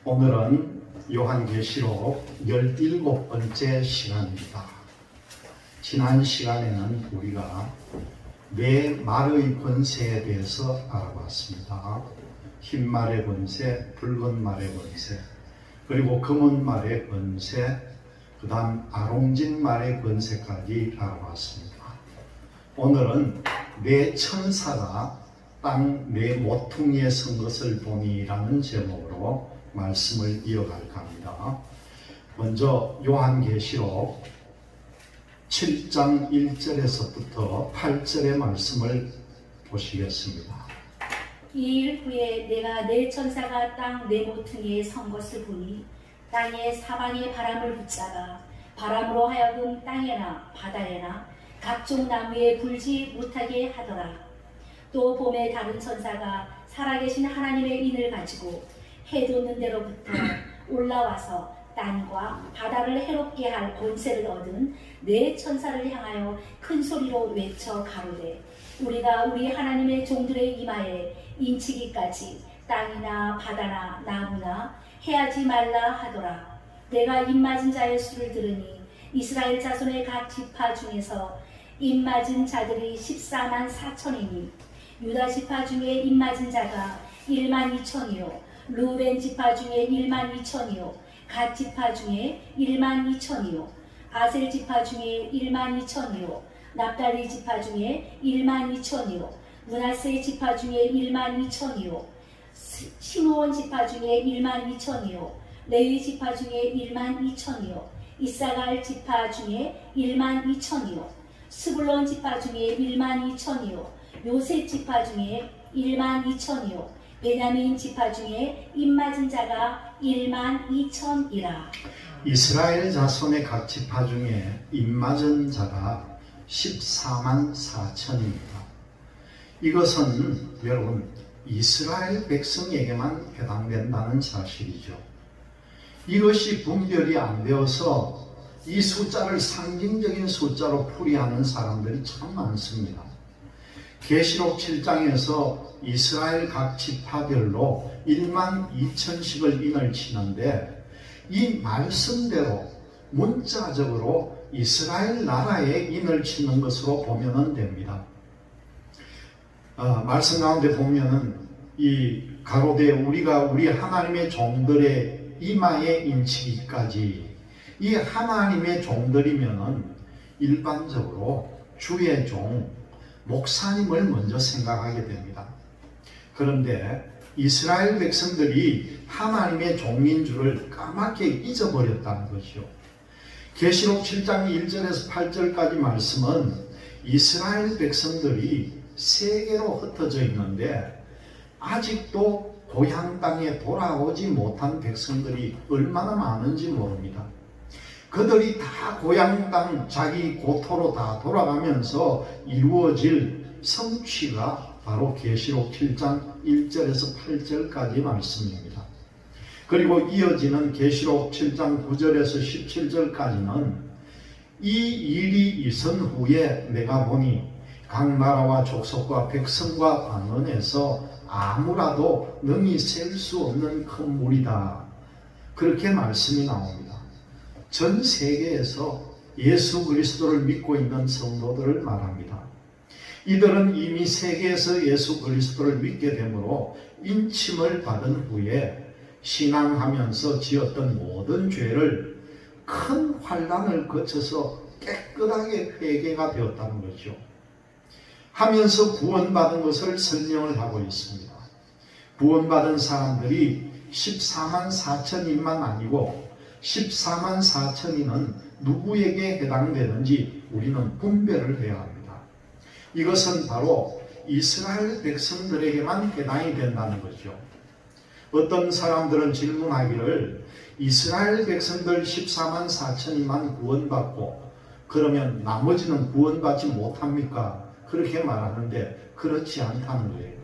오늘은 요한계시록 17번째 시간입니다. 지난 시간에는 우리가 네 말의 권세에 대해서 알아봤습니다. 흰 말의 권세, 붉은 말의 권세, 그리고 검은 말의 권세, 그 다음 아롱진 말의 권세까지 알아봤습니다. 오늘은 네 천사가 땅 네 모퉁이에 선 것을 보니라는 제목으로 말씀을 이어갈까 합니다. 먼저 요한계시록 7장 1절에서부터 8절의 말씀을 보시겠습니다. 이 일 후에 내가 네 천사가 땅 네 모퉁이에 선 것을 보니 땅의 사방에 바람을 붙잡아 바람으로 하여금 땅에나 바다에나 각종 나무에 불지 못하게 하더라. 또 봄에 다른 천사가 살아계신 하나님의 인을 가지고 해 돋는 데로부터 올라와서 땅과 바다를 해롭게 할 권세를 얻은 네 천사를 향하여 큰 소리로 외쳐 가로되 우리가 우리 하나님의 종들의 이마에 인치기까지 땅이나 바다나 나무나 해하지 말라 하더라. 내가 입맞은 자의 수를 들으니 이스라엘 자손의 각 지파 중에서 입맞은 자들이 14만 4천이니 유다 지파 중에 입맞은 자가 1만 2천이요 루벤 지파 중에 1만 2천이요 갓 지파 중에 1만 2천이요 아셀 지파 중에 1만 2천이요 납달리 지파 중에 1만 2천이요 므낫세 지파 중에 1만 2천이요 시므온 지파 중에 1만 2천이요 레위 지파 중에 1만 2천이요 이사갈 지파 중에 1만 2천이요 스불론 지파 중에 1만 2천이요 요셉 지파 중에 1만 2천이요 베냐민 지파 중에 입맞은 자가 1만 2천이라. 이스라엘 자손의 각 지파 중에 입맞은 자가 14만 4천입니다. 이것은 여러분 이스라엘 백성에게만 해당된다는 사실이죠. 이것이 분별이 안 되어서 이 숫자를 상징적인 숫자로 풀이하는 사람들이 참 많습니다. 계시록 7장에서 이스라엘 각 지파별로 1만 2천씩을 인을 치는데 이 말씀대로 문자적으로 이스라엘 나라에 인을 치는 것으로 보면 됩니다. 말씀 가운데 보면은 이 가로되 우리가 우리 하나님의 종들의 이마에 인치기까지, 이 하나님의 종들이면은 일반적으로 주의 종 목사님을 먼저 생각하게 됩니다. 그런데 이스라엘 백성들이 하나님의 종인 줄을 까맣게 잊어버렸다는 것이요. 계시록 7장 1절에서 8절까지 말씀은 이스라엘 백성들이 세계로 흩어져 있는데 아직도 고향 땅에 돌아오지 못한 백성들이 얼마나 많은지 모릅니다. 그들이 다 고향 땅 자기 고토로 다 돌아가면서 이루어질 성취가 바로 계시록 7장 1절에서 8절까지 말씀입니다. 그리고 이어지는 계시록 7장 9절에서 17절까지는 이 일이 있은 후에 내가 보니 각 나라와 족속과 백성과 방언에서 아무라도 능히 셀 수 없는 큰 물이다. 그렇게 말씀이 나옵니다. 전 세계에서 예수 그리스도를 믿고 있는 성도들을 말합니다. 이들은 이미 세계에서 예수 그리스도를 믿게 되므로 인침을 받은 후에 신앙하면서 지었던 모든 죄를 큰 환난을 거쳐서 깨끗하게 회개가 되었다는 거죠. 하면서 구원받은 것을 설명을 하고 있습니다. 구원받은 사람들이 14만 4천인만 아니고 14만 4천인은 누구에게 해당되는지 우리는 분별을 해야 합니다. 이것은 바로 이스라엘 백성들에게만 해당이 된다는 거죠. 어떤 사람들은 질문하기를 이스라엘 백성들 14만 4천이만 구원받고 그러면 나머지는 구원받지 못합니까? 그렇게 말하는데 그렇지 않다는 거예요.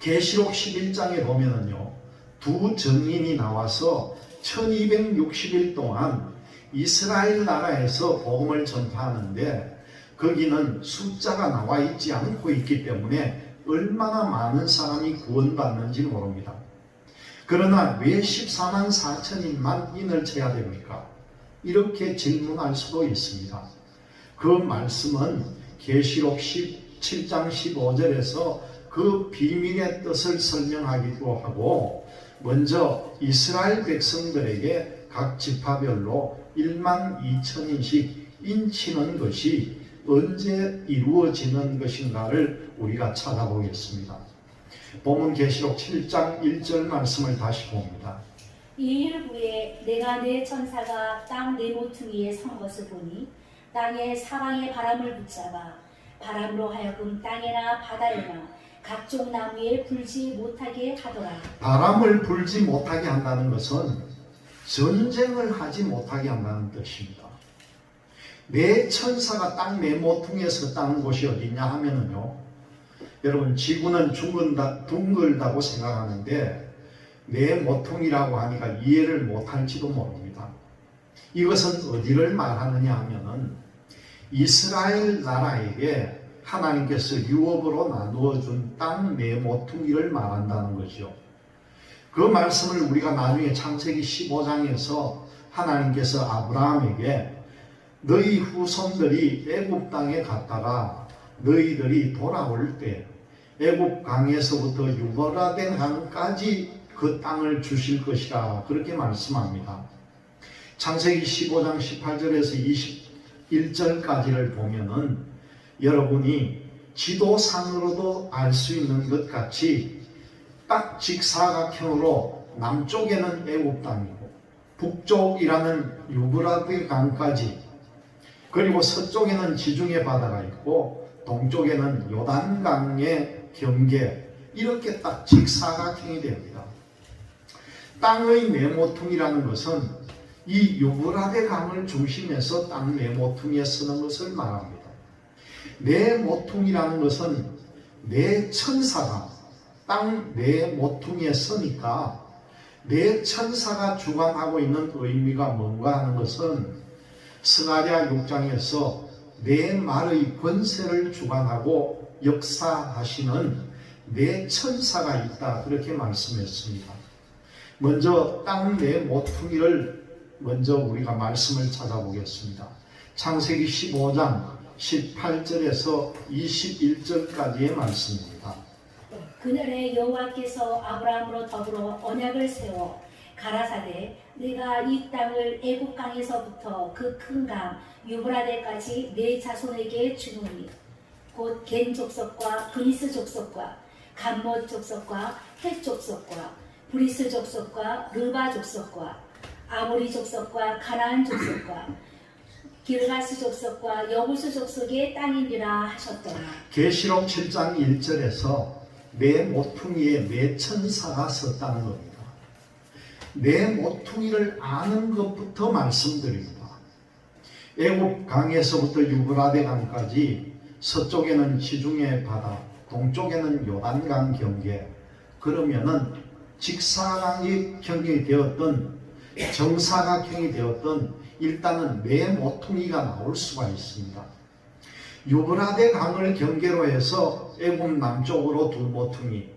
계시록 11장에 보면은요, 두 증인이 나와서 1260일 동안 이스라엘 나라에서 복음을 전파하는데 거기는 숫자가 나와 있지 않고 있기 때문에 얼마나 많은 사람이 구원받는지 모릅니다. 그러나 왜 14만 4천인만 인을 쳐야 됩니까? 이렇게 질문할 수도 있습니다. 그 말씀은 계시록 17장 15절에서 그 비밀의 뜻을 설명하기도 하고, 먼저 이스라엘 백성들에게 각 지파별로 1만 2천인씩 인치는 것이 언제 이루어지는 것인가를 우리가 찾아보겠습니다. 본문 계시록 7장 1절 말씀을 다시 봅니다. 이 일 후에 내가 내 천사가 땅 네 모퉁이에 선 것을 보니 땅에 사방의 바람을 붙잡아 바람으로 하여금 땅에나 바다에나 각종 나무에 불지 못하게 하더라. 바람을 불지 못하게 한다는 것은 전쟁을 하지 못하게 한다는 뜻입니다. 내 천사가 땅 네 모퉁이에 섰다는 곳이 어디냐 하면은요, 여러분 지구는 둥글다고 생각하는데 네 모퉁이라고 하니까 이해를 못할지도 모릅니다. 이것은 어디를 말하느냐 하면은 이스라엘 나라에게 하나님께서 유업으로 나누어 준 땅 네 모퉁이를 말한다는 거죠. 그 말씀을 우리가 나중에 창세기 15장에서 하나님께서 아브라함에게 너희 후손들이 애굽 땅에 갔다가 너희들이 돌아올 때 애굽 강에서부터 유브라데 강까지 그 땅을 주실 것이라 그렇게 말씀합니다. 창세기 15장 18절에서 21절까지를 보면은 여러분이 지도상으로도 알 수 있는 것 같이 딱 직사각형으로 남쪽에는 애굽 땅이고 북쪽이라는 유브라데 강까지, 그리고 서쪽에는 지중해 바다가 있고 동쪽에는 요단강의 경계, 이렇게 딱 직사각형이 됩니다. 땅의 네모퉁이라는 것은 이 유브라데 강을 중심해서 땅 네모퉁이에 서는 것을 말합니다. 네모퉁이라는 것은 네 천사가 땅 네모퉁이에 서니까 네 천사가 주관하고 있는 의미가 뭔가 하는 것은 스가랴 6장에서 네 말의 권세를 주관하고 역사하시는 네 천사가 있다 그렇게 말씀했습니다. 먼저 땅 네 모퉁이를 먼저 우리가 말씀을 찾아보겠습니다. 창세기 15장 18절에서 21절까지의 말씀입니다. 그날에 여호와께서 아브라함으로 더불어 언약을 세워 가라사대 내가 이 땅을 애굽 강에서부터 그 큰 강 유브라데까지 내 자손에게 주노니 곧 겐 족속과 그니스 족속과 감못 족속과 헷 족속과 브리스 족속과 르바 족속과 아모리 족속과 가나안 족속과 기르가스 족속과 여부스 족속의 땅이니라 하셨더라. 계시록 7장 1절에서 네 모퉁이에 네 천사가 섰다는 겁니다. 네 모퉁이를 아는 것부터 말씀드립니다. 애굽 강에서부터 유브라데 강까지 서쪽에는 지중해 바다, 동쪽에는 요단강 경계, 그러면은 직사각형이 되었던 정사각형이 되었던 일단은 네 모퉁이가 나올 수가 있습니다. 유브라데 강을 경계로 해서 애굽 남쪽으로 두 모퉁이,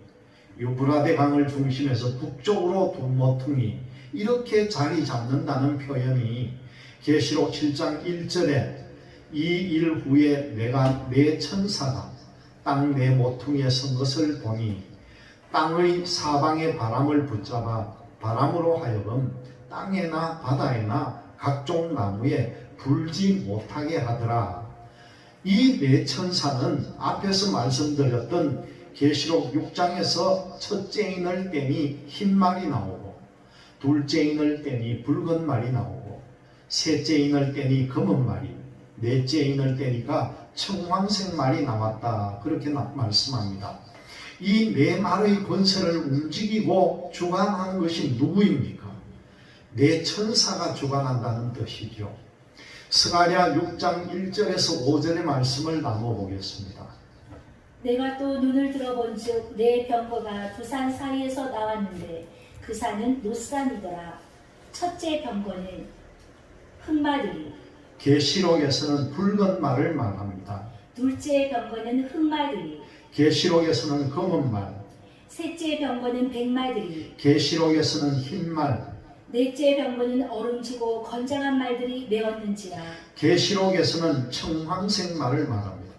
유브라데 강을 중심해서 북쪽으로 두 모퉁이, 이렇게 자리 잡는다는 표현이 계시록 7장 1절에 이 일 후에 내가 내 천사가 땅 네 모퉁이에 선 것을 보니 땅의 사방의 바람을 붙잡아 바람으로 하여금 땅에나 바다에나 각종 나무에 불지 못하게 하더라. 이 네 천사는 앞에서 말씀드렸던 계시록 6장에서 첫째 인을 떼니 흰 말이 나오고, 둘째 인을 떼니 붉은 말이 나오고, 셋째 인을 떼니 검은 말이, 넷째 인을 떼니까 청황색 말이 나왔다 그렇게 말씀합니다. 이 네 말의 권세를 움직이고 주관하는 것이 누구입니까? 네 천사가 주관한다는 뜻이죠. 스가랴 6장 1절에서 5절의 말씀을 나눠보겠습니다. 내가 또 눈을 들어본즉 내 병거가 두 산 사이에서 나왔는데 그 산은 노산이더라. 첫째 병거는 흑마들이, 계시록에서는 붉은 말을 말합니다. 둘째 병거는 흑마들이, 계시록에서는 검은 말, 셋째 병거는 백마들이, 계시록에서는 흰말, 넷째 병거는 얼음지고 건장한 말들이 메었는지라. 계시록에서는 청황색 말을 말합니다.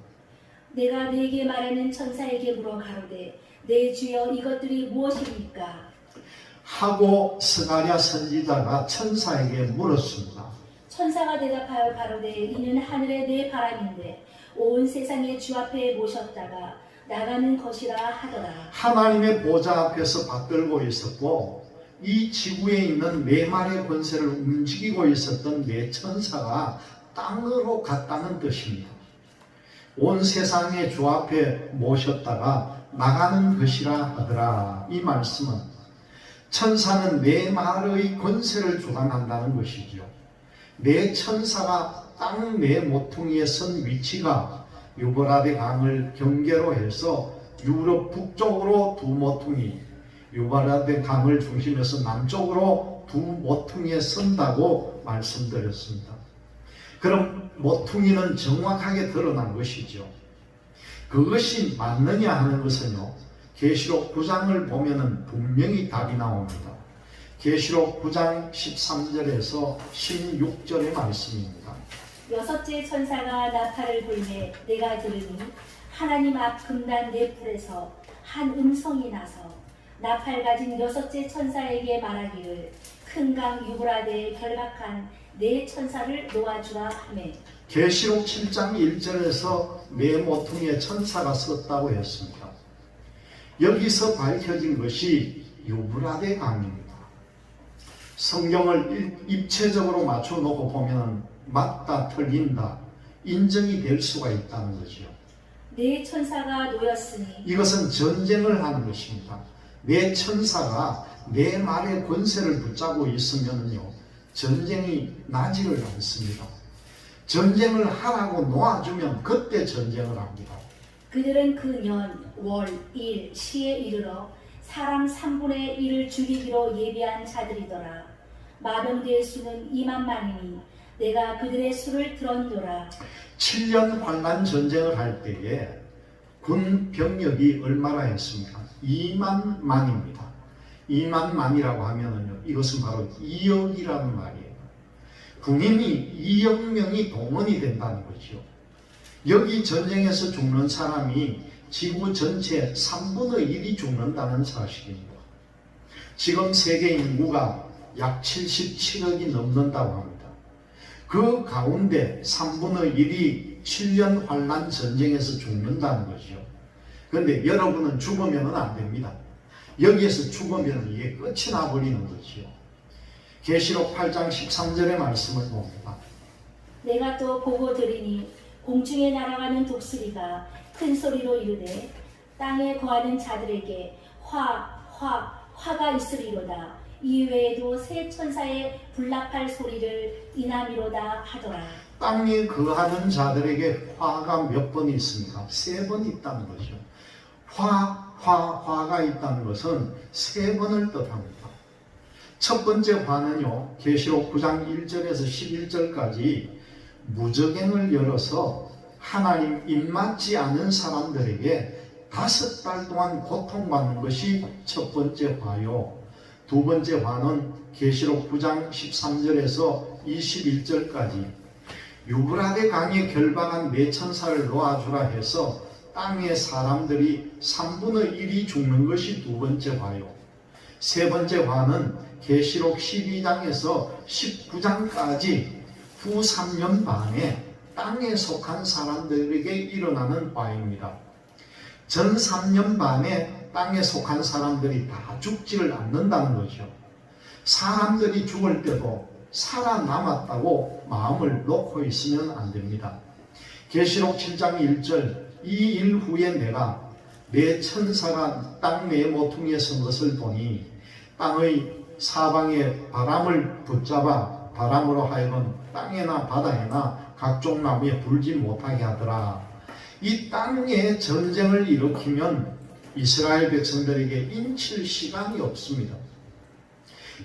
내가 네게 말하는 천사에게 물어 가로되 내 주여 이것들이 무엇입니까? 하고 스가랴 선지자가 천사에게 물었습니다. 천사가 대답하여 가로되 이는 하늘의 내 바람인데 온 세상의 주 앞에 모셨다가 나가는 것이라 하더라. 하나님의 보좌 앞에서 받들고 있었고 이 지구에 있는 네 마리의 권세를 움직이고 있었던 네 천사가 땅으로 갔다는 뜻입니다. 온 세상의 주 앞에 모셨다가 나가는 것이라 하더라. 이 말씀은 천사는 네 마리의 권세를 주관한다는 것이지요. 네 천사가 땅 네 모퉁이에 선 위치가 유브라데 강을 경계로 해서 유럽 북쪽으로 두 모퉁이, 유브라데 강을 중심해서 남쪽으로 두 모퉁이에 선다고 말씀드렸습니다. 그럼 모퉁이는 정확하게 드러난 것이죠. 그것이 맞느냐 하는 것은요, 계시록 9장을 보면은 분명히 답이 나옵니다. 계시록 9장 13절에서 16절의 말씀입니다. 여섯째 천사가 나팔을 불매 내가 들으니 하나님 앞 금단 네 풀에서 한 음성이 나서 나팔 가진 여섯째 천사에게 말하기를 큰 강 유브라데에 결박한 네 천사를 놓아주라 하매. 계시록 7장 1절에서 네 모퉁이의 천사가 섰다고 했습니다. 여기서 밝혀진 것이 유브라데 강입니다. 성경을 입체적으로 맞춰놓고 보면 맞다, 틀린다, 인정이 될 수가 있다는 거죠. 네 천사가 놓였으니 이것은 전쟁을 하는 것입니다. 네 천사가 네 말의 권세를 붙잡고 있으면요, 전쟁이 나지를 않습니다. 전쟁을 하라고 놓아주면 그때 전쟁을 합니다. 그들은 그 년, 월, 일, 시에 이르러 사람 3분의 1을 죽이기로 예비한 자들이더라. 마병대의 수는 2만만이니 내가 그들의 수를 들었노라. 7년 환란 전쟁을 할 때에 군 병력이 얼마나 했습니까? 2만 만입니다. 2만 만이라고 하면은요, 이것은 바로 2억이라는 말이에요. 군인이 2억 명이 동원이 된다는 거죠. 여기 전쟁에서 죽는 사람이 지구 전체 3분의 1이 죽는다는 사실입니다. 지금 세계 인구가 약 77억이 넘는다고 합니다. 그 가운데 3분의 1이 7년 환란 전쟁에서 죽는다는 거죠. 그런데 여러분은 죽으면 안 됩니다. 여기에서 죽으면 이게 끝이 나버리는 거죠. 계시록 8장 13절의 말씀을 봅니다. 내가 또 보고 들으니 공중에 날아가는 독수리가 큰 소리로 이르되 땅에 거하는 자들에게 화가 있으리로다. 이외에도 세 천사의 불납할 소리를 인하미로다 하더라. 땅에 거하는 자들에게 화가 몇 번 있습니까? 3번 있다는 거죠. 화가 있다는 것은 3번을 뜻합니다. 첫 번째 화는요, 계시록 9장 1절에서 11절까지 무저갱을 열어서 하나님 입맞지 않은 사람들에게 5달 동안 고통받는 것이 첫 번째 화요. 두 번째 화는 계시록 9장 13절에서 21절까지 유브라데 강에 결박한 네 천사를 놓아주라 해서 땅의 사람들이 3분의 1이 죽는 것이 두 번째 화요. 세 번째 화는 계시록 12장에서 19장까지 후 3년 반에 땅에 속한 사람들에게 일어나는 화입니다. 전 3년 반에 땅에 속한 사람들이 다 죽지를 않는다는 거죠. 사람들이 죽을 때도 살아남았다고 마음을 놓고 있으면 안 됩니다. 계시록 7장 1절 이 일 후에 내가 내 천사가 땅 네 모퉁이에 선 것을 보니 땅의 사방에 바람을 붙잡아 바람으로 하여금 땅에나 바다에나 각종 나무에 불지 못하게 하더라. 이 땅에 전쟁을 일으키면 이스라엘 백성들에게 인칠 시간이 없습니다.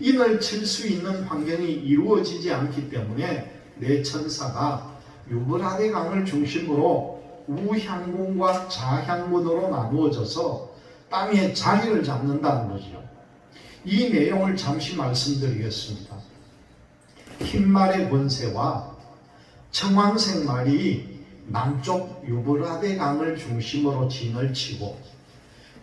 인을 칠 수 있는 환경이 이루어지지 않기 때문에 네 천사가 유브라데 강을 중심으로 우향군과 좌향군으로 나누어져서 땅에 자리를 잡는다는 거죠. 이 내용을 잠시 말씀드리겠습니다. 흰말의 권세와 청황색 말이 남쪽 유브라데 강을 중심으로 진을 치고,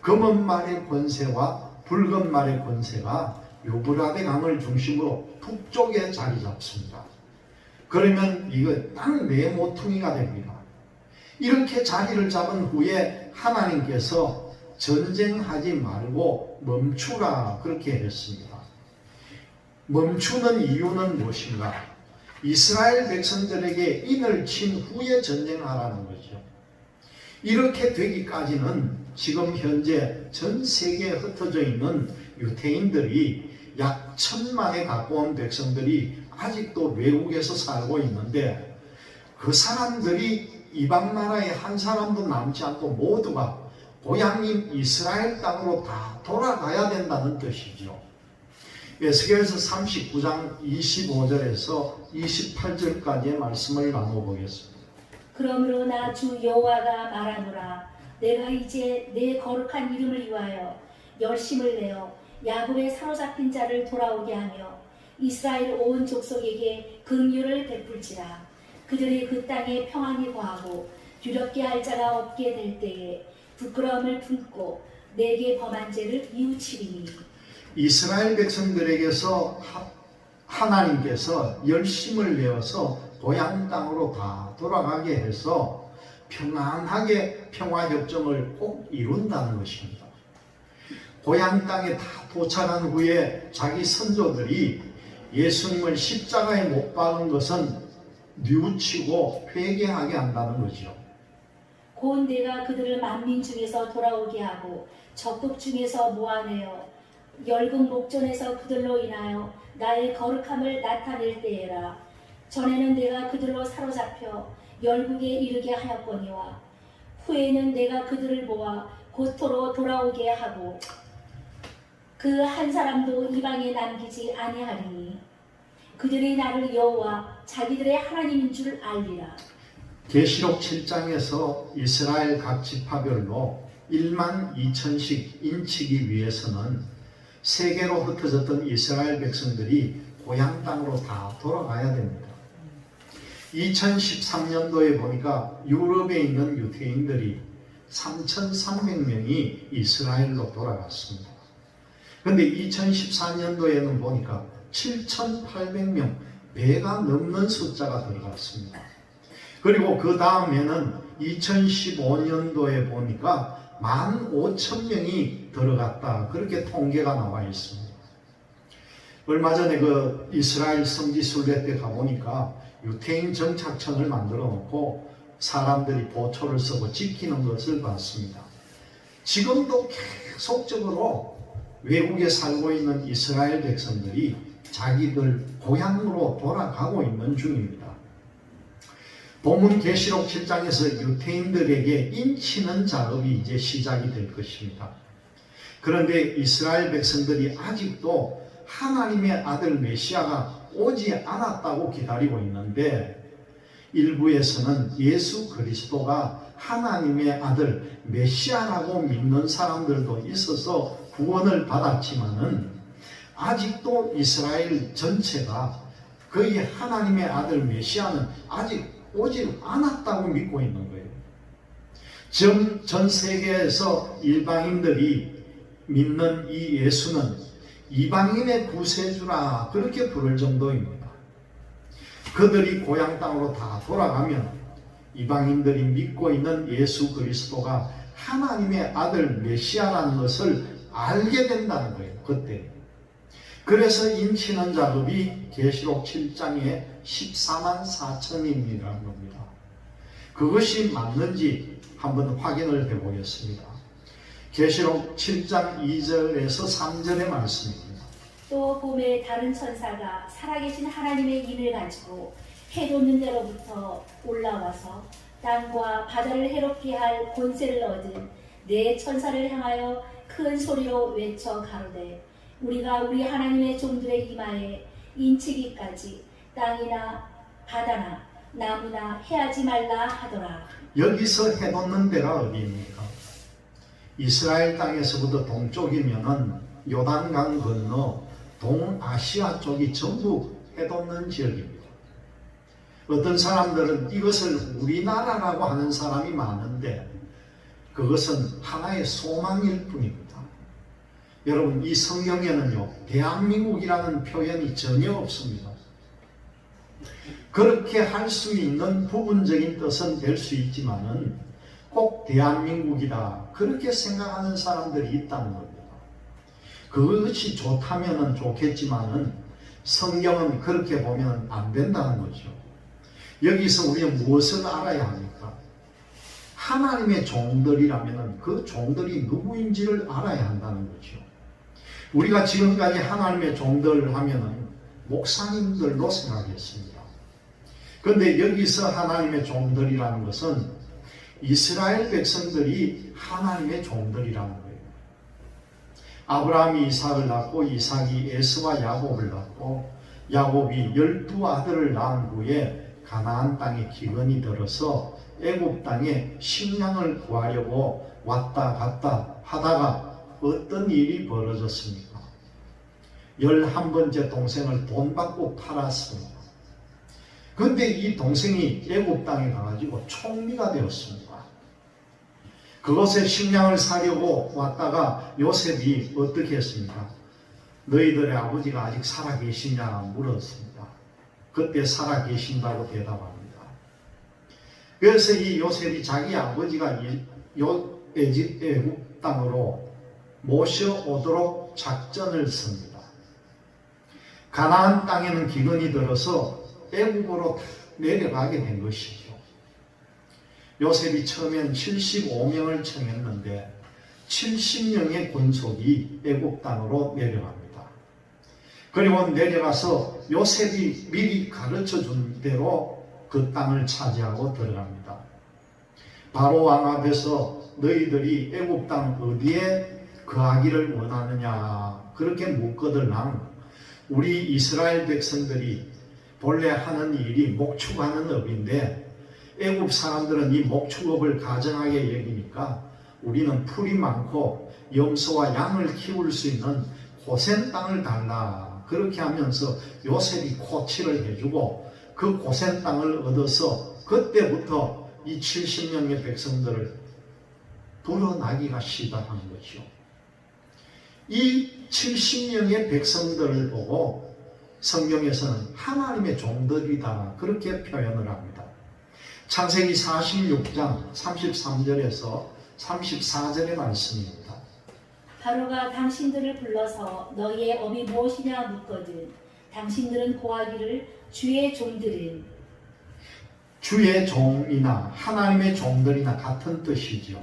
검은 말의 권세와 붉은 말의 권세가 유브라데 강을 중심으로 북쪽에 자리 잡습니다. 그러면 이거 땅 네 모퉁이가 됩니다. 이렇게 자리를 잡은 후에 하나님께서 전쟁하지 말고 멈추라 그렇게 했습니다. 멈추는 이유는 무엇인가? 이스라엘 백성들에게 인을 친 후에 전쟁하라는 거죠. 이렇게 되기까지는 지금 현재 전 세계에 흩어져 있는 유대인들이 약 1000만에 가까운 백성들이 아직도 외국에서 살고 있는데, 그 사람들이 이방 나라에 한 사람도 남지 않고 모두가 고향인 이스라엘 땅으로 다 돌아가야 된다는 뜻이죠. 에스겔서 39장 25절에서 28절까지의 말씀을 나눠보겠습니다. 그러므로 나 주 여호와가 말하노라. 내가 이제 내 거룩한 이름을 위하여 열심을 내어 야곱의 사로잡힌 자를 돌아오게 하며 이스라엘 온 족속에게 긍휼을 베풀지라. 그들이 그 땅에 평안히 거하고 두렵게 할 자가 없게 될 때에 부끄러움을 품고 내게 범한 죄를 이웃치리니. 이스라엘 백성들에게서 하나님께서 열심을 내어서 고향 땅으로 다 돌아가게 해서 평안하게 평화협정을 꼭 이룬다는 것입니다. 고향 땅에 다 도착한 후에 자기 선조들이 예수님을 십자가에 못 박은 것은 뉘우치고 회개하게 한다는 거죠. 곧 내가 그들을 만민 중에서 돌아오게 하고 적국 중에서 모아내어 열국 목전에서 그들로 인하여 나의 거룩함을 나타낼 때에라. 전에는 내가 그들로 사로잡혀 열국에 이르게 하였거니와 후에는 내가 그들을 모아 고토로 돌아오게 하고 그 한 사람도 이방에 남기지 아니하리니 그들이 나를 여호와 자기들의 하나님인 줄 알리라. 계시록 7장에서 이스라엘 각 지파별로 1만 2천씩 인치기 위해서는 세계로 흩어졌던 이스라엘 백성들이 고향 땅으로 다 돌아가야 됩니다. 2013년도에 보니까 유럽에 있는 유대인들이 3,300명이 이스라엘로 돌아갔습니다. 그런데 2014년도에는 보니까 7,800명, 배가 넘는 숫자가 들어갔습니다. 그리고 그 다음에는 2015년도에 보니까 15,000명이 들어갔다, 그렇게 통계가 나와 있습니다. 얼마 전에 그 이스라엘 성지 순례 때 가보니까 유태인 정착청을 만들어 놓고 사람들이 보초를 쓰고 지키는 것을 봤습니다. 지금도 계속적으로 외국에 살고 있는 이스라엘 백성들이 자기들 고향으로 돌아가고 있는 중입니다. 본문 계시록 7장에서 유태인들에게 인치는 작업이 이제 시작이 될 것입니다. 그런데 이스라엘 백성들이 아직도 하나님의 아들 메시아가 오지 않았다고 기다리고 있는데, 일부에서는 예수 그리스도가 하나님의 아들 메시아라고 믿는 사람들도 있어서 구원을 받았지만은 아직도 이스라엘 전체가 거의 하나님의 아들 메시아는 아직 오지 않았다고 믿고 있는 거예요. 전 세계에서 일방인들이 믿는 이 예수는 이방인의 구세주라 그렇게 부를 정도입니다. 그들이 고향 땅으로 다 돌아가면 이방인들이 믿고 있는 예수 그리스도가 하나님의 아들 메시아라는 것을 알게 된다는 거예요. 그때. 그래서 인치는 작업이 계시록 7장에 14만 4천인이라는 겁니다. 그것이 맞는지 한번 확인을 해보겠습니다. 계시록 7장 2절에서 3절의 말씀입니다. 또 봄에 다른 천사가 살아계신 하나님의 인을 가지고 해 돋는 데로부터 올라와서 땅과 바다를 해롭게 할 권세를 얻은 네 천사를 향하여 큰 소리로 외쳐 가로되 우리가 우리 하나님의 종들의 이마에 인치기까지 땅이나 바다나 나무나 해하지 말라 하더라. 여기서 해놓는 데가 어디입니까? 이스라엘 땅에서부터 동쪽이면은 요단강 건너 동아시아 쪽이 전부 해돋는 지역입니다. 어떤 사람들은 이것을 우리나라라고 하는 사람이 많은데 그것은 하나의 소망일 뿐입니다. 여러분, 이 성경에는요, 대한민국이라는 표현이 전혀 없습니다. 그렇게 할 수 있는 부분적인 뜻은 될 수 있지만은 꼭 대한민국이다, 그렇게 생각하는 사람들이 있다는 겁니다. 그것이 좋다면은 좋겠지만은 성경은 그렇게 보면 안 된다는 거죠. 여기서 우리는 무엇을 알아야 합니까? 하나님의 종들이라면 그 종들이 누구인지를 알아야 한다는 거죠. 우리가 지금까지 하나님의 종들 하면은 목사님들로 생각했습니다. 그런데 여기서 하나님의 종들이라는 것은 이스라엘 백성들이 하나님의 종들이라는 거예요. 아브라함이 이삭을 낳고 이삭이 에서와 야곱을 낳고 야곱이 12아들을 낳은 후에 가나안 땅에 기근이 들어서 애굽 땅에 식량을 구하려고 왔다 갔다 하다가 어떤 일이 벌어졌습니까? 11번째 동생을 돈 받고 팔았습니다. 그런데 이 동생이 애굽 땅에 가가지고 총리가 되었습니다. 그것에 식량을 사려고 왔다가 요셉이 어떻게 했습니까? 너희들의 아버지가 아직 살아계시냐 물었습니다. 그때 살아계신다고 대답합니다. 그래서 이 요셉이 자기 아버지가 애굽 땅으로 모셔오도록 작전을 씁니다. 가나안 땅에는 기근이 들어서 애굽으로 내려가게 된 것이죠. 요셉이 처음엔 75명을 청했는데 70명의 군속이 애굽 땅으로 내려갑니다. 그리고 내려가서 요셉이 미리 가르쳐 준 대로 그 땅을 차지하고 들어갑니다. 바로 왕 앞에서 너희들이 애굽 땅 어디에 거하기를 원하느냐 그렇게 묻거들랑 우리 이스라엘 백성들이 본래 하는 일이 목축하는 업인데 애굽 사람들은 이 목축업을 가정하게 여기니까 우리는 풀이 많고 염소와 양을 키울 수 있는 고센 땅을 달라. 그렇게 하면서 요셉이 코치를 해주고 그 고센 땅을 얻어서 그때부터 이 70명의 백성들을 불어나기가 시작한 거죠. 이 70명의 백성들을 보고 성경에서는 하나님의 종들이다 그렇게 표현을 합니다. 창세기 46장 33절에서 34절의 말씀입니다. 바로가 당신들을 불러서 너희의 업이 무엇이냐 묻거든 당신들은 고하기를 주의 종들은 주의 종이나 하나님의 종들이나 같은 뜻이죠.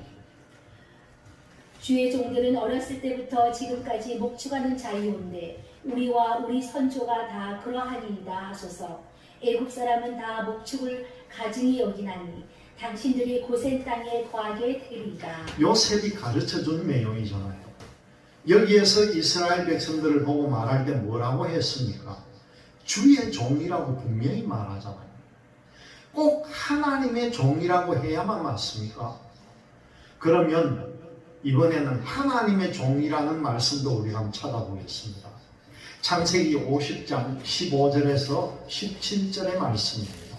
주의 종들은 어렸을 때부터 지금까지 목축하는 자이온데 우리와 우리 선조가 다 그러하니이다 하소서. 애굽 사람은 다 목축을 가증히 여기나니 당신들이 고센 땅에 거하게 되리이다. 요셉이 가르쳐준 내용이잖아요. 여기에서 이스라엘 백성들을 보고 말할 때 뭐라고 했습니까? 주의 종이라고 분명히 말하잖아요. 꼭 하나님의 종이라고 해야만 맞습니까? 그러면 이번에는 하나님의 종이라는 말씀도 우리가 한번 찾아보겠습니다. 창세기 50장 15절에서 17절의 말씀입니다.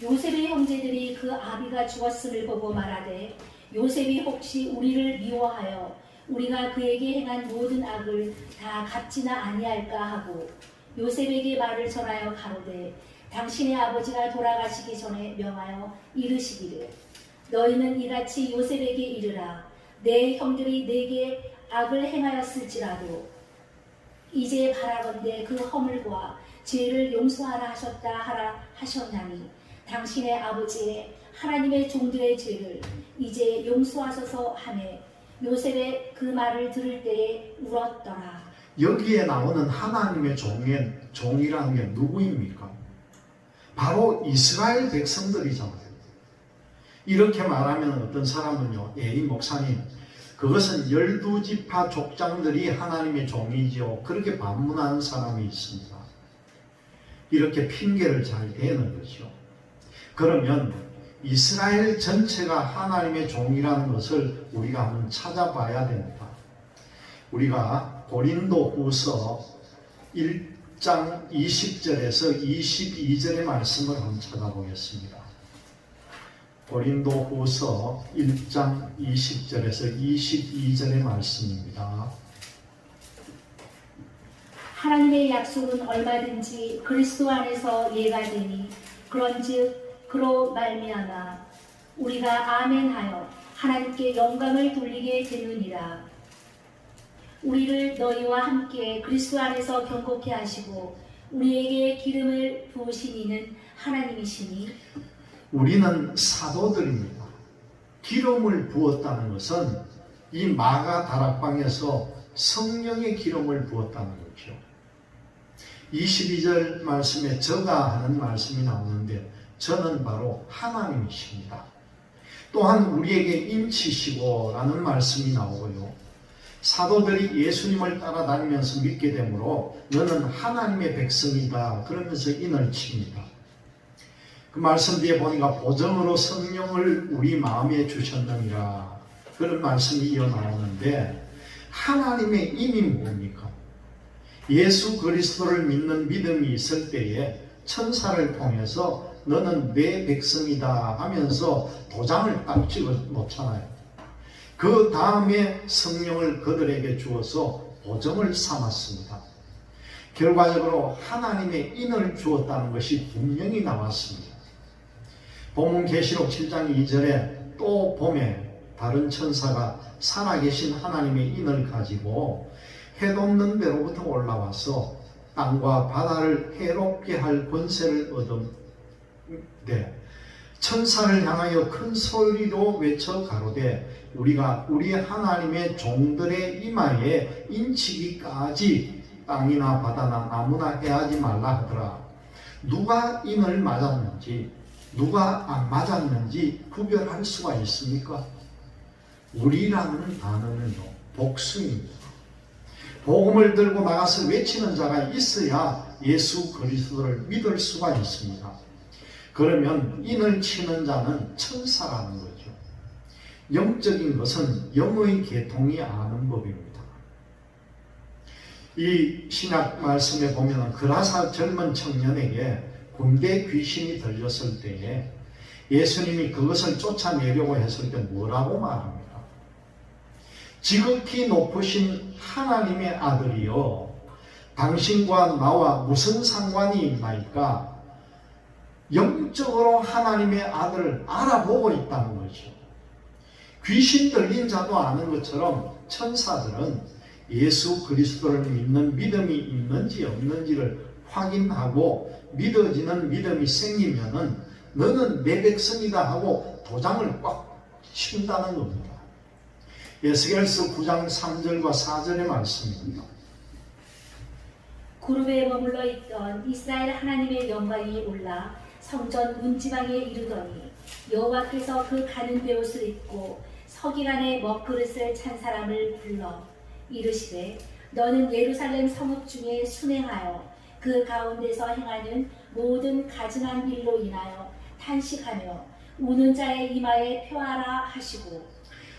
요셉의 형제들이 그 아비가 죽었음을 보고 말하되 요셉이 혹시 우리를 미워하여 우리가 그에게 행한 모든 악을 다 갚지나 아니할까 하고 요셉에게 말을 전하여 가로되 당신의 아버지가 돌아가시기 전에 명하여 이르시기를 너희는 이같이 요셉에게 이르라 내 형들이 내게 악을 행하였을지라도 이제 바라건대 그 허물과 죄를 용서하라 하셨다 하라 하셨나니 당신의 아버지의 하나님의 종들의 죄를 이제 용서하소서 하매 요셉의 그 말을 들을 때에 울었더라. 여기에 나오는 하나님의 종이라는 게 누구입니까? 바로 이스라엘 백성들이잖아요. 이렇게 말하면 어떤 사람은요, 이 목사님, 그것은 12지파 족장들이 하나님의 종이죠. 그렇게 반문하는 사람이 있습니다. 이렇게 핑계를 잘 대는 거죠. 그러면 이스라엘 전체가 하나님의 종이라는 것을 우리가 한번 찾아봐야 됩니다. 우리가 고린도후서 1장 20절에서 22절의 말씀을 한번 찾아보겠습니다. 고린도후서 1장 20절에서 22절의 말씀입니다. 하나님의 약속은 얼마든지 그리스도 안에서 예가 되니 그런즉 그로 말미암아 우리가 아멘하여 하나님께 영광을 돌리게 되느니라. 우리를 너희와 함께 그리스도 안에서 경고케 하시고 우리에게 기름을 부으신 이는 하나님이시니 우리는 사도들입니다. 기름을 부었다는 것은 이 마가 다락방에서 성령의 기름을 부었다는 거죠. 22절 말씀에 저가 하는 말씀이 나오는데 저는 바로 하나님이십니다. 또한 우리에게 인치시고 라는 말씀이 나오고요. 사도들이 예수님을 따라다니면서 믿게 되므로 너는 하나님의 백성이다 그러면서 인을 칩니다. 그 말씀 뒤에 보니까 보정으로 성령을 우리 마음에 주셨느니라 그런 말씀이 이어 나오는데 하나님의 인이 뭡니까? 예수 그리스도를 믿는 믿음이 있을 때에 천사를 통해서 너는 내 백성이다 하면서 도장을 딱 찍어 놓잖아요. 그 다음에 성령을 그들에게 주어서 보정을 삼았습니다. 결과적으로 하나님의 인을 주었다는 것이 분명히 나왔습니다. 본문 계시록 7장 2절에 또 봄에 다른 천사가 살아계신 하나님의 인을 가지고 해돋는 데로부터 올라와서 땅과 바다를 해롭게 할 권세를 얻은데 천사를 향하여 큰 소리로 외쳐 가로되 우리가 우리 하나님의 종들의 이마에 인치기까지 땅이나 바다나 아무나 해하지 말라 하더라. 누가 인을 맞았는지 누가 안 맞았는지 구별할 수가 있습니까? 우리라는 단어는요 복수입니다. 복음을 들고 나가서 외치는 자가 있어야 예수 그리스도를 믿을 수가 있습니다. 그러면 인을 치는 자는 천사라는 거죠. 영적인 것은 영의 계통이 아는 법입니다. 이 신약 말씀에 보면 그라사 젊은 청년에게 군대 귀신이 들렸을 때에 예수님이 그것을 쫓아내려고 했을 때 뭐라고 말합니까? 지극히 높으신 하나님의 아들이여 당신과 나와 무슨 상관이 있나이까? 영적으로 하나님의 아들을 알아보고 있다는 거죠. 귀신 들린 자도 아는 것처럼 천사들은 예수 그리스도를 믿는 믿음이 있는지 없는지를 확인하고 믿어지는 믿음이 생기면은 너는 내 백성이다 하고 도장을 꽉 친다는 겁니다. 에스겔서 9장 3절과 4절의 말씀입니다. 구름에 머물러 있던 이스라엘 하나님의 영광이 올라 성전 문지방에 이르더니 여호와께서 그 가는 베옷을 입고 서기관의 먹그릇을 찬 사람을 불러 이르시되 너는 예루살렘 성읍 중에 순행하여 그 가운데서 행하는 모든 가증한 일로 인하여 탄식하며 우는 자의 이마에 표하라 하시고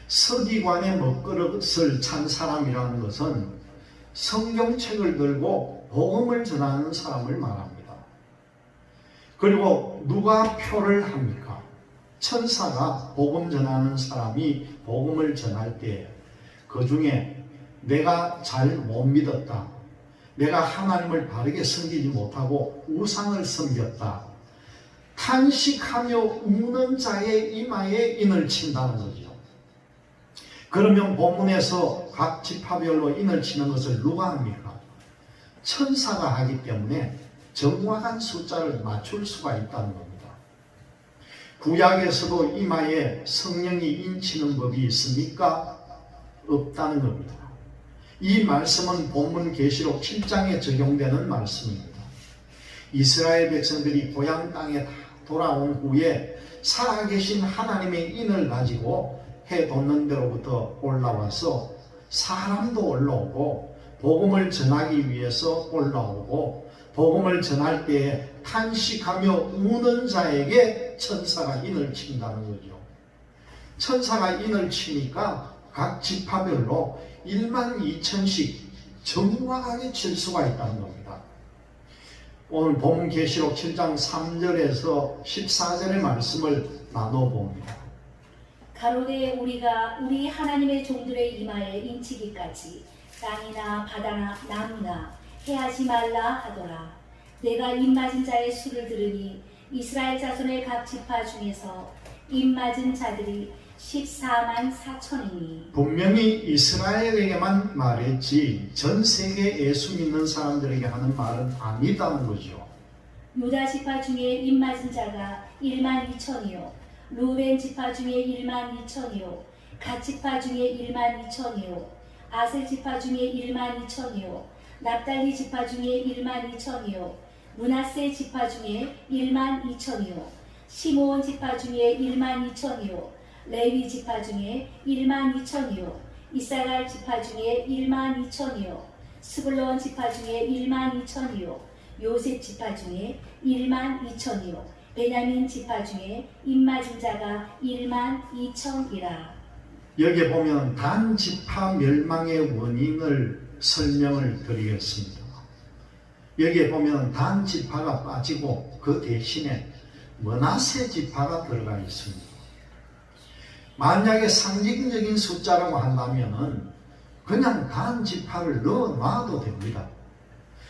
서기관의 먹그릇을 찬 사람이라는 것은 성경책을 들고 복음을 전하는 사람을 말합니다. 그리고 누가 표를 합니까? 천사가 복음 전하는 사람이 복음을 전할 때 그 중에 내가 잘 못 믿었다. 내가 하나님을 바르게 섬기지 못하고 우상을 섬겼다. 탄식하며 우는 자의 이마에 인을 친다는 거죠. 그러면 본문에서 각 지파별로 인을 치는 것을 누가 합니까? 천사가 하기 때문에 정확한 숫자를 맞출 수가 있다는 겁니다. 구약에서도 이마에 성령이 인치는 법이 있습니까? 없다는 겁니다. 이 말씀은 본문 계시록 7장에 적용되는 말씀입니다. 이스라엘 백성들이 고향 땅에 돌아온 후에 살아계신 하나님의 인을 가지고 해 돋는 데로부터 올라와서 사람도 올라오고 복음을 전하기 위해서 올라오고 복음을 전할 때에 탄식하며 우는 자에게 천사가 인을 친다는 거죠. 천사가 인을 치니까 각 지파별로 12,000씩 정확하게 칠 수가 있다는 겁니다. 오늘 본문 계시록 7장 3절에서 14절의 말씀을 나눠봅니다. 가로되 우리가 우리 하나님의 종들의 이마에 인치기까지 땅이나 바다나 나무나 해하지 말라 하더라. 내가 입맞은 자의 수를 들으니 이스라엘 자손의 각 지파 중에서 입맞은 자들이 14만 4천이니 분명히 이스라엘에게만 말했지 전 세계 예수 믿는 사람들에게 하는 말은 아니다는 거죠. 유다 지파 중에 입맞은 자가 1만 2천이요 루벤 지파 중에 1만 2천이요 갓 지파 중에 1만 2천이요 아셀 지파 중에 1만 2천이요 납달리 지파 중에 1만 2천이요 므낫세 지파 중에 1만 2천이요 시므온 지파 중에 1만 2천이요 레위 지파 중에 1만 2천이요 이사갈 지파 중에 1만 2천이요 스불론 지파 중에 1만 2천이요 요셉 지파 중에 1만 2천이요 베냐민 지파 중에 입맞은 자가 1만 2천이라. 여기에 보면 단 지파 멸망의 원인을 설명을 드리겠습니다. 여기에 보면 단 지파가 빠지고 그 대신에 므낫세 지파가 들어가 있습니다. 만약에 상징적인 숫자라고 한다면은 그냥 단 지파를 넣어놔도 됩니다.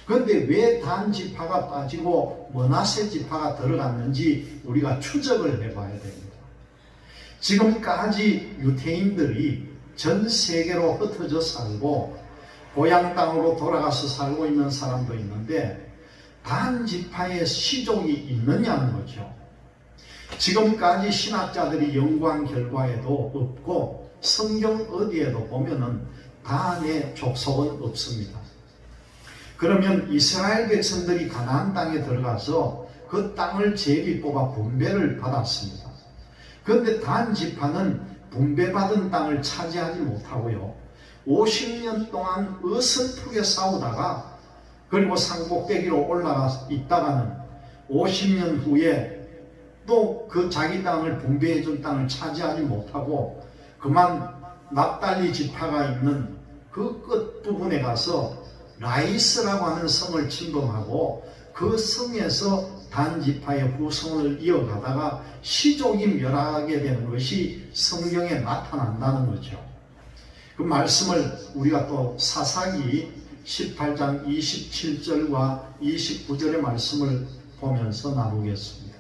그런데 왜 단 지파가 빠지고 므낫세 지파가 들어갔는지 우리가 추적을 해봐야 됩니다. 지금까지 유대인들이 전 세계로 흩어져 살고 고향 땅으로 돌아가서 살고 있는 사람도 있는데 단 지파의 시족이 있느냐는 거죠. 지금까지 신학자들이 연구한 결과에도 없고 성경 어디에도 보면은 단의 족속은 없습니다. 그러면 이스라엘 백성들이 가나안 땅에 들어가서 그 땅을 제비 뽑아 분배를 받았습니다. 그런데 단 지파는 분배받은 땅을 차지하지 못하고요. 50년 동안 어설프게 싸우다가 그리고 산꼭대기로 올라가 있다가는 50년 후에 또 그 자기 땅을 분배해준 땅을 차지하지 못하고 그만 납달리 지파가 있는 그 끝부분에 가서 라이스라고 하는 성을 침범하고 그 성에서 단 지파의 후손을 이어가다가 시족이 멸하게 되는 것이 성경에 나타난다는 거죠. 그 말씀을 우리가 또 사사기 18장 27절과 29절의 말씀을 보면서 나누겠습니다.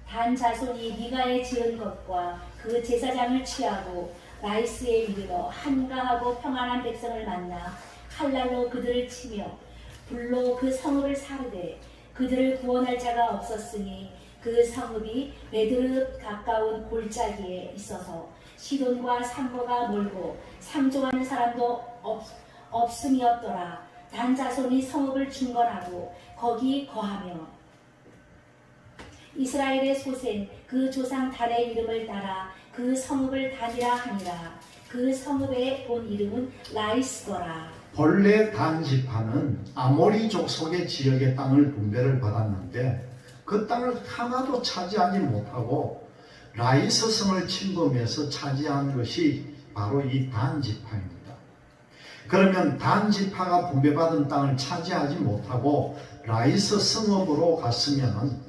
단 자손이 미가에 지은 것과 그 제사장을 취하고 라이스에 이르러 한가하고 평안한 백성을 만나 칼날로 그들을 치며 불로 그 성읍을 사르되 그들을 구원할 자가 없었으니 그 성읍이 베드르 가까운 골짜기에 있어서 시돈과 산모가 멀고 상종하는 사람도 없음이었더라. 단 자손이 성읍을 중건하고 거기 거하며 이스라엘의 소생 그 조상 단의 이름을 따라 그 성읍을 단이라 하니라. 그 성읍의 본 이름은 라이스더라. 본래 단 지파는 아모리 족속의 지역의 땅을 분배를 받았는데 그 땅을 하나도 차지하지 못하고 라이스 성을 침범해서 차지한 것이 바로 이 단 지파입니다. 그러면 단 지파가 분배받은 땅을 차지하지 못하고 라이스 성읍으로 갔으면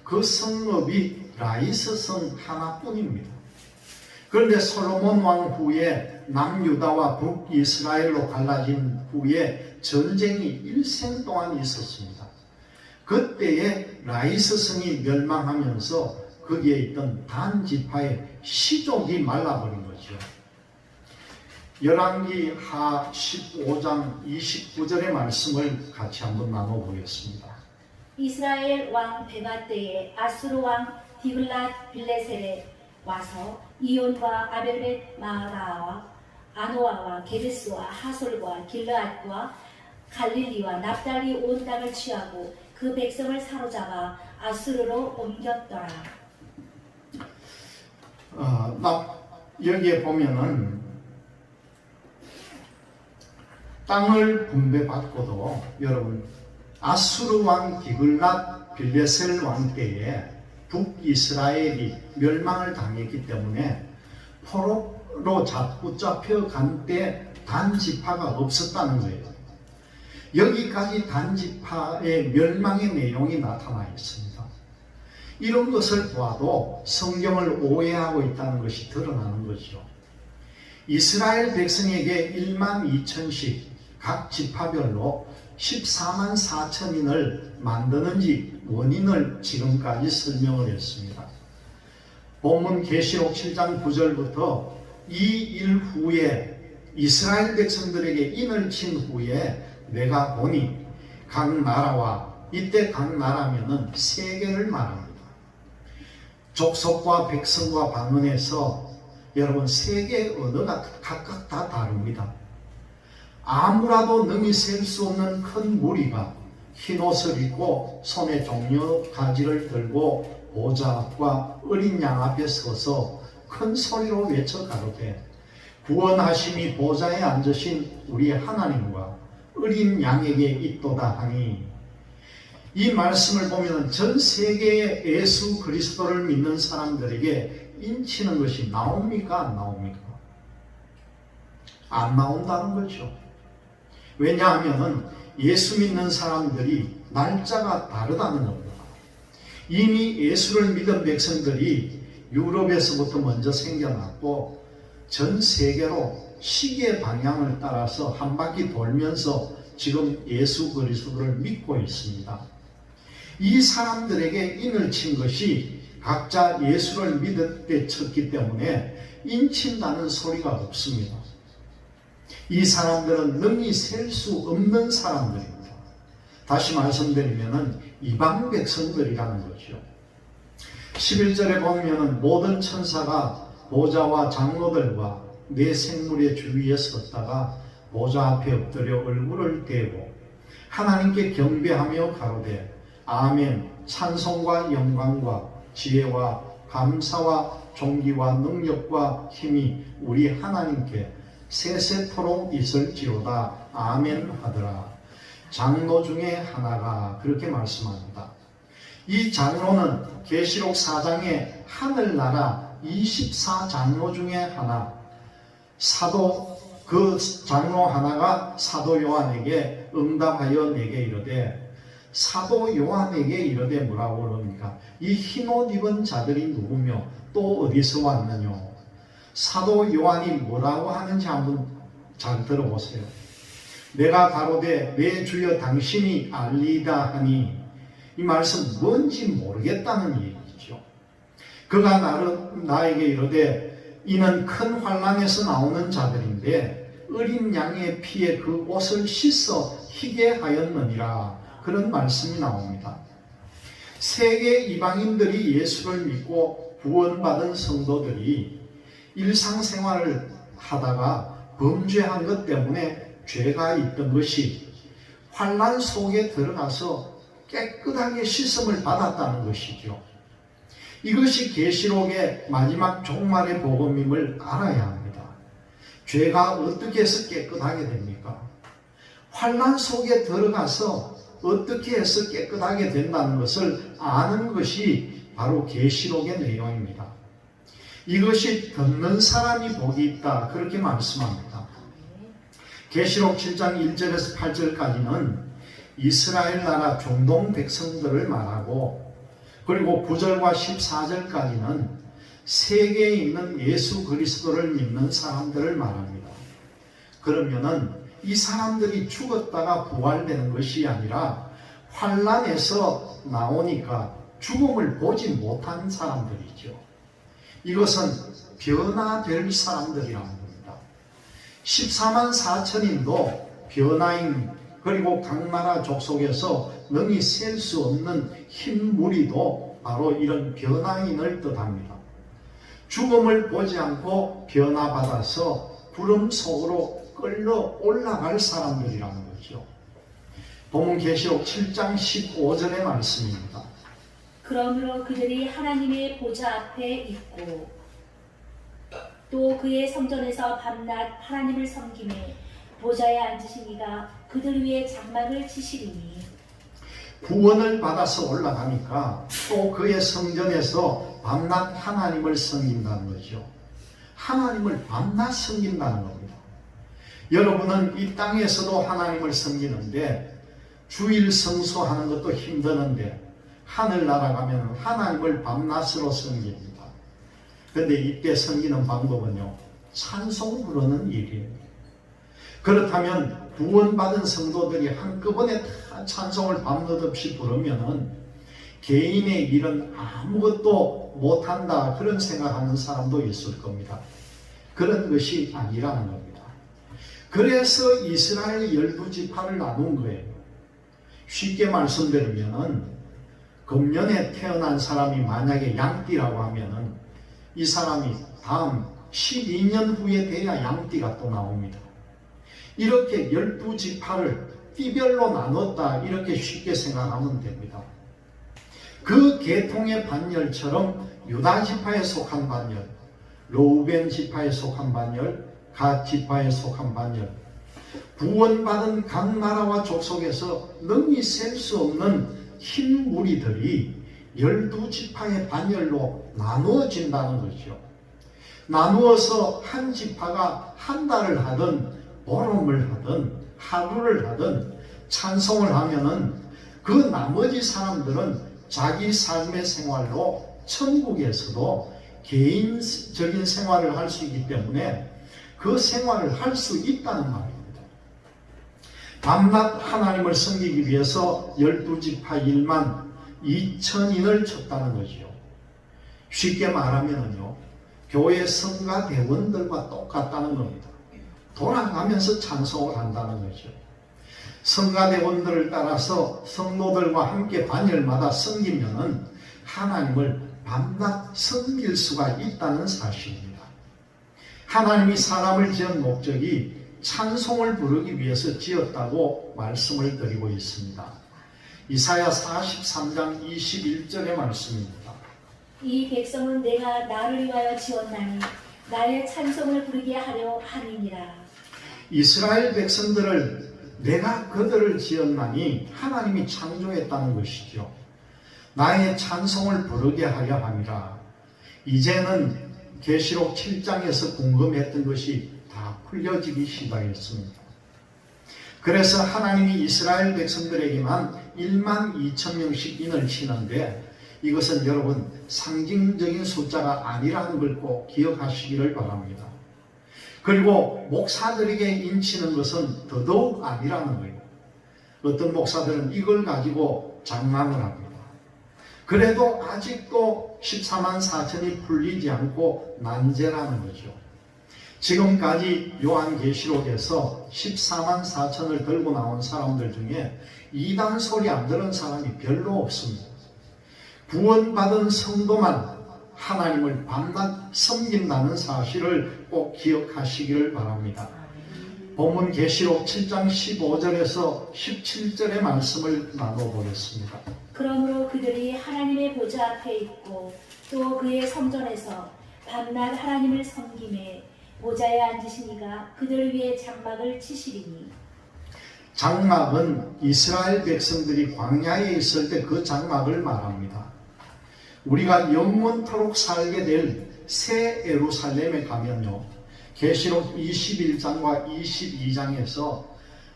그 성읍이 라이스 성 하나뿐입니다. 그런데 솔로몬 왕 후에 남유다와 북이스라엘로 갈라진 후에 전쟁이 일생 동안 있었습니다. 그때에 라이스 성이 멸망하면서 거기에 있던 단 지파의 시족이 말라버린 거죠. 열왕기 하 15장 29절의 말씀을 같이 한번 나눠보겠습니다. 이스라엘 왕 베가 때에 아수르 왕 디글랏 빌레셀에 와서 이온과 아벨벳 마가와 아노아와 게데스와 하솔과 길르앗과 갈릴리와 납달리 온 땅을 취하고 그 백성을 사로잡아 아수르로 옮겼더라. 여기에 보면은 땅을 분배받고도 여러분 아수르 왕 디글랏 빌레셀 왕 때에 북이스라엘이 멸망을 당했기 때문에 포로로 붙잡혀간 때 단지파가 없었다는 거예요. 여기까지 단지파의 멸망의 내용이 나타나 있습니다. 이런 것을 보아도 성경을 오해하고 있다는 것이 드러나는 거죠. 이스라엘 백성에게 1만 2천씩 각 지파별로 14만 4천인을 만드는지 원인을 지금까지 설명을 했습니다. 본문 계시록 7장 9절부터 이 일 후에 이스라엘 백성들에게 인을 친 후에 내가 보니 각 나라와, 이때 각 나라면은 세계를 말합니다. 족속과 백성과 방언에서 여러분 세계 언어가 각각 다 다릅니다. 아무라도 능히 셀 수 없는 큰 무리가 흰 옷을 입고 손에 종려 가지를 들고 보좌 앞과 어린 양 앞에 서서 큰 소리로 외쳐 가로되 구원하심이 보좌에 앉으신 우리 하나님과 어린 양에게 있도다 하니, 이 말씀을 보면 전 세계의 예수 그리스도를 믿는 사람들에게 인치는 것이 나옵니까? 안 나옵니까? 안 나온다는 거죠. 왜냐하면 예수 믿는 사람들이 날짜가 다르다는 겁니다. 이미 예수를 믿은 백성들이 유럽에서부터 먼저 생겨났고 전 세계로 시계 방향을 따라서 한 바퀴 돌면서 지금 예수 그리스도를 믿고 있습니다. 이 사람들에게 인을 친 것이 각자 예수를 믿을 때 쳤기 때문에 인친다는 소리가 없습니다. 이 사람들은 능히 셀 수 없는 사람들입니다. 다시 말씀드리면 이방 백성들이라는 거죠. 11절에 보면 모든 천사가 보좌와 장로들과 네 생물의 주위에 섰다가 보좌 앞에 엎드려 얼굴을 대고 하나님께 경배하며 가로되 아멘, 찬송과 영광과 지혜와 감사와 존귀와 능력과 힘이 우리 하나님께 세세토록 있을지로다 아멘 하더라. 장로 중에 하나가 그렇게 말씀합니다. 이 장로는 계시록 4장의 하늘나라 24장로 중에 하나, 그 장로 하나가 사도 요한에게 응답하여 내게 이르되, 사도 요한에게 이르되 뭐라고 그럽니까? 이 흰옷 입은 자들이 누구며 또 어디서 왔느냐? 사도 요한이 뭐라고 하는지 한번 잘 들어보세요. 내가 가로되 내 주여 당신이 알리다 하니, 이 말씀 뭔지 모르겠다는 얘기죠. 그가 나에게 이르되 이는 큰 환란에서 나오는 자들인데 어린 양의 피에 그 옷을 씻어 희게 하였느니라. 그런 말씀이 나옵니다. 세계 이방인들이 예수를 믿고 구원받은 성도들이 일상생활을 하다가 범죄한 것 때문에 죄가 있던 것이 환란 속에 들어가서 깨끗하게 씻음을 받았다는 것이죠. 이것이 계시록의 마지막 종말의 복음임을 알아야 합니다. 죄가 어떻게 해서 깨끗하게 됩니까? 환란 속에 들어가서 어떻게 해서 깨끗하게 된다는 것을 아는 것이 바로 계시록의 내용입니다. 이것이 듣는 사람이 복이 있다, 그렇게 말씀합니다. 계시록 7장 1절에서 8절까지는 이스라엘 나라 중동 백성들을 말하고, 그리고 9절과 14절까지는 세계에 있는 예수 그리스도를 믿는 사람들을 말합니다. 그러면은 이 사람들이 죽었다가 부활되는 것이 아니라 환란에서 나오니까 죽음을 보지 못한 사람들이죠. 이것은 변화될 사람들이라는 겁니다. 14만 4천인도 변화인, 그리고 각 나라 족속에서 능히 셀 수 없는 흰 무리도 바로 이런 변화인을 뜻합니다. 죽음을 보지 않고 변화받아서 구름 속으로 끌려 올라갈 사람들이라는 거죠. 본문 계시록 7장 15절의 말씀입니다. 그러므로 그들이 하나님의 보좌 앞에 있고 또 그의 성전에서 밤낮 하나님을 섬기며 보좌에 앉으신 이가 그들 위에 장막을 치시리니. 구원을 받아서 올라가니까 또 그의 성전에서 밤낮 하나님을 섬긴다는 거죠. 하나님을 밤낮 섬긴다는 겁니다. 여러분은 이 땅에서도 하나님을 섬기는데 주일 성수하는 것도 힘드는데 하늘 날아가면 하나님을 밤낮으로 섬깁니다. 그런데 이때 섬기는 방법은요, 찬송 부르는 일이에요. 그렇다면 구원받은 성도들이 한꺼번에 다 찬송을 밤낮 없이 부르면은 개인의 일은 아무것도 못한다 그런 생각하는 사람도 있을 겁니다. 그런 것이 아니라는 겁니다. 그래서 이스라엘 12지파를 나눈 거예요. 쉽게 말씀드리면은 금년에 태어난 사람이 만약에 양띠라고 하면은 이 사람이 다음 12년 후에 돼야 양띠가 또 나옵니다. 이렇게 12지파를 띠별로 나눴다 이렇게 쉽게 생각하면 됩니다. 그 계통의 반열처럼 유다 지파에 속한 반열, 르우벤 지파에 속한 반열, 갓 지파에 속한 반열, 구원받은 각 나라와 족속에서 능히 셀 수 없는 흰 무리들이 12지파의 반열로 나누어진다는 거죠. 나누어서 한 지파가 한 달을 하든 보름을 하든 하루를 하든 찬송을 하면은 그 나머지 사람들은 자기 삶의 생활로 천국에서도 개인적인 생활을 할 수 있기 때문에 그 생활을 할 수 있다는 말입니다. 밤낮 하나님을 섬기기 위해서 12지파 1만 2천인을 쳤다는 거죠. 쉽게 말하면요, 교회 성가 대원들과 똑같다는 겁니다. 돌아가면서 찬송을 한다는 거죠. 성가대원들을 따라서 성도들과 함께 반열마다 섬기면은 하나님을 밤낮 섬길 수가 있다는 사실입니다. 하나님이 사람을 지은 목적이 찬송을 부르기 위해서 지었다고 말씀을 드리고 있습니다. 이사야 43장 21절의 말씀입니다. 이 백성은 내가 나를 위하여 지었나니 나의 찬송을 부르게 하려 함이니라. 이스라엘 백성들을 내가 그들을 지었나니 하나님이 창조했다는 것이죠. 나의 찬송을 부르게 하려 함이라. 이제는 계시록 7장에서 궁금했던 것이 다 풀려지기 시작했습니다. 그래서 하나님이 이스라엘 백성들에게만 1만 2천 명씩 인을 치는데 이것은 여러분 상징적인 숫자가 아니라는 걸 꼭 기억하시기를 바랍니다. 그리고 목사들에게 인치는 것은 더더욱 아니라는 거예요. 어떤 목사들은 이걸 가지고 장난을 합니다. 그래도 아직도 14만 4천이 풀리지 않고 난제라는 거죠. 지금까지 요한계시록에서 14만 4천을 들고 나온 사람들 중에 이단 소리 안 들은 사람이 별로 없습니다. 구원받은 성도만 하나님을 밤낮 섬긴다는 사실을 꼭 기억하시기를 바랍니다. 본문 계시록 7장 15절에서 17절의 말씀을 나눠보겠습니다. 그러므로 그들이 하나님의 보좌 앞에 있고 또 그의 성전에서 밤낮 하나님을 섬기매 보좌에 앉으신 이가 그들 위에 장막을 치시리니. 장막은 이스라엘 백성들이 광야에 있을 때 그 장막을 말합니다. 우리가 영원토록 살게 될 새 예루살렘에 가면요, 계시록 21장과 22장에서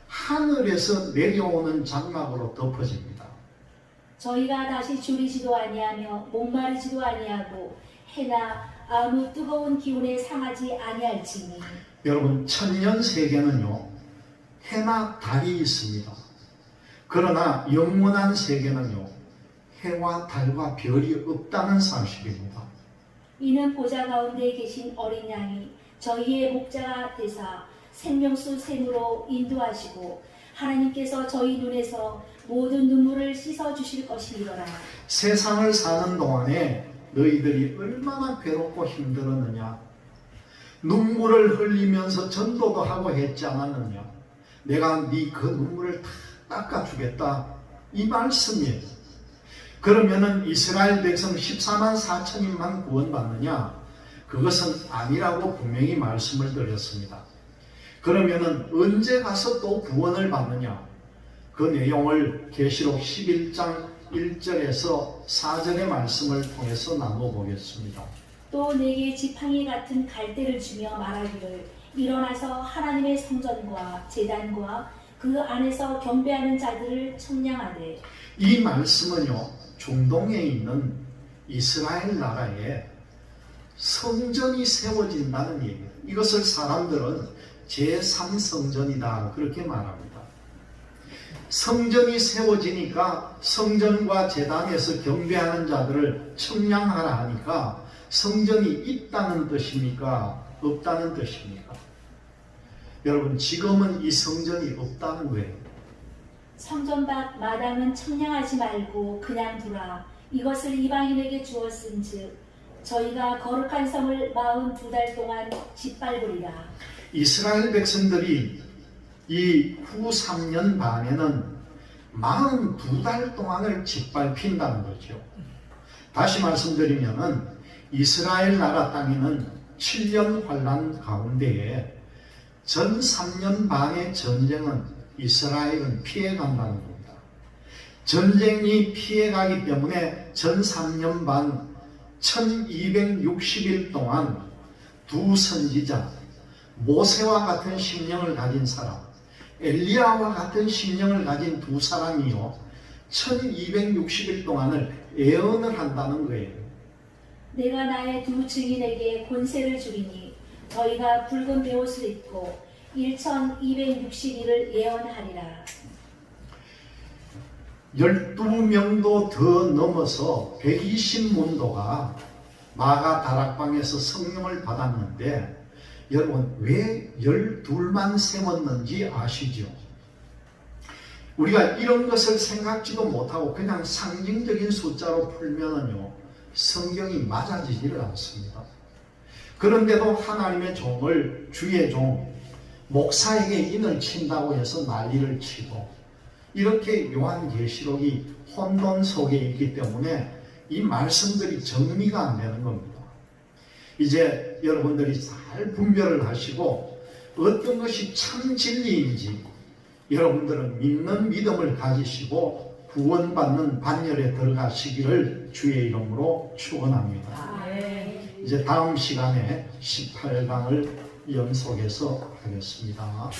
하늘에서 내려오는 장막으로 덮어집니다. 저희가 다시 줄이지도 아니하며 목마르지도 아니하고 해나 아무 뜨거운 기운에 상하지 아니할지니. 여러분, 천년 세계는요, 해나 달이 있습니다. 그러나 영원한 세계는요, 해와 달과 별이 없다는 사실입니다. 이는 보좌 가운데 계신 어린 양이 저희의 목자가 되사 생명수 샘으로 인도하시고 하나님께서 저희 눈에서 모든 눈물을 씻어 주실 것이니라. 세상을 사는 동안에 너희들이 얼마나 괴롭고 힘들었느냐, 눈물을 흘리면서 전도도 하고 했지 않았느냐, 내가 네 그 눈물을 다 닦아주겠다, 이 말씀이에요. 그러면은 이스라엘 백성 14만 4천인만 구원받느냐? 그것은 아니라고 분명히 말씀을 드렸습니다. 그러면은 언제 가서 또 구원을 받느냐? 그 내용을 계시록 11장 1절에서 4절의 말씀을 통해서 나눠보겠습니다. 또 내게 지팡이 같은 갈대를 주며 말하기를 일어나서 하나님의 성전과 제단과 그 안에서 경배하는 자들을 청량하되. 이 말씀은요, 중동에 있는 이스라엘 나라에 성전이 세워진다는 얘기예요. 이것을 사람들은 제3성전이다 그렇게 말합니다. 성전이 세워지니까 성전과 제단에서 경배하는 자들을 청량하라 하니까 성전이 있다는 뜻입니까? 없다는 뜻입니까? 여러분, 지금은 이 성전이 없다는 거예요. 성전 밖 마당은 청량하지 말고 그냥 두라. 이것을 이방인에게 주었은즉 저희가 거룩한 성을 42달 동안 짓밟으리라. 이스라엘 백성들이 이 후 3년 반에는 42달 동안을 짓밟힌다는 거죠. 다시 말씀드리면은 이스라엘 나라 땅에는 7년 환란 가운데에 전 3년 반의 전쟁은 이스라엘은 피해간다는 겁니다. 전쟁이 피해가기 때문에 전 3년 반 1260일 동안 두 선지자 모세와 같은 심령을 가진 사람, 엘리야와 같은 심령을 가진 두 사람이요 1260일 동안을 예언을 한다는 거예요. 내가 나의 두 증인에게 권세를 주리니 저희가 붉은 베옷을 입고 1260일을 예언하리라. 12명도 더 넘어서 120문도가 마가 다락방에서 성령을 받았는데 여러분, 왜 12만 세웠는지 아시죠? 우리가 이런 것을 생각지도 못하고 그냥 상징적인 숫자로 풀면은요, 성경이 맞아지지를 않습니다. 그런데도 하나님의 종을, 주의 종, 목사에게 인을 친다고 해서 난리를 치고, 이렇게 요한계시록이 혼돈 속에 있기 때문에 이 말씀들이 정리가 안 되는 겁니다. 이제 여러분들이 잘 분별을 하시고 어떤 것이 참 진리인지 여러분들은 믿는 믿음을 가지시고 구원받는 반열에 들어가시기를 주의 이름으로 축원합니다. 이제 다음 시간에 18강을 연속해서 하겠습니다.